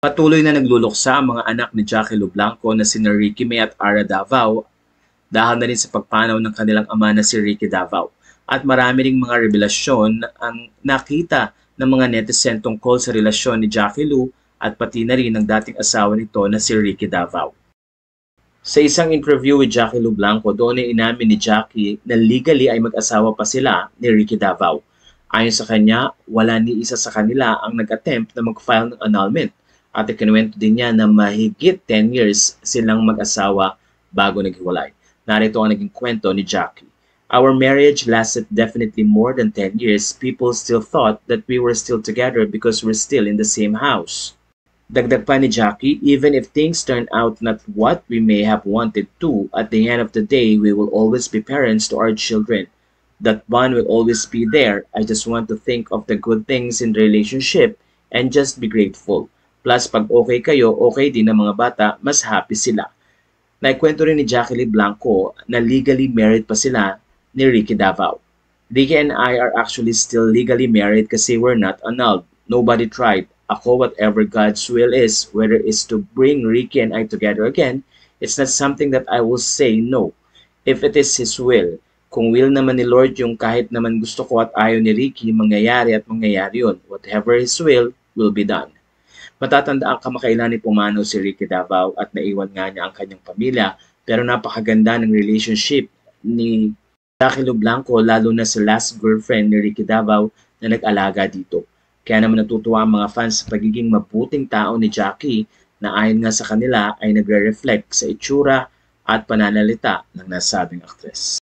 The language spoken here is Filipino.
Patuloy na nagluluksa ang mga anak ni Jackie Lu Blanco na sina Ricky May at Ara Davao dahil na rin sa pagpanaw ng kanilang ama na si Ricky Davao. At marami ring mga revelasyon ang nakita ng mga netizen tungkol sa relasyon ni Jackie Lu at pati na rin ng dating asawa nito na si Ricky Davao. Sa isang interview with Jackie Lu Blanco, doon ay inamin ni Jackie na legally ay mag-asawa pa sila ni Ricky Davao. Ayon sa kanya, wala ni isa sa kanila ang nag-attempt na mag-file ng annulment at ikinuwento din niya na mahigit 10 years silang mag-asawa bago naghiwalay. Narito ang naging kwento ni Jackie. Our marriage lasted definitely more than 10 years. People still thought that we were still together because we're still in the same house. Dagdag pa ni Jackie, even if things turn out not what we may have wanted to, at the end of the day, we will always be parents to our children. That bond will always be there. I just want to think of the good things in the relationship and just be grateful. Plus, pag okay kayo, okay din ang mga bata, mas happy sila. Naikwento rin ni Jackie Lu Blanco na legally married pa sila ni Ricky Davao. Ricky and I are actually still legally married kasi we're not annulled. Nobody tried. Ako, whatever God's will is, whether it's to bring Ricky and I together again, it's not something that I will say no. If it is His will, kung will naman ni Lord yung kahit naman gusto ko at ayaw ni Ricky, mangyayari at mangyayari yun. Whatever His will be done. Matatandaan kamakailan ni pumanaw si Ricky Davao at naiwan nga niya ang kanyang pamilya, pero napakaganda ng relationship ni Jackie Lu Blanco, lalo na sa last girlfriend ni Ricky Davao na nag-alaga dito. Kaya naman natutuwa ang mga fans sa pagiging mabuting tao ni Jackie na ayon nga sa kanila ay nagre-reflect sa itsura at pananalita ng nasabing aktres.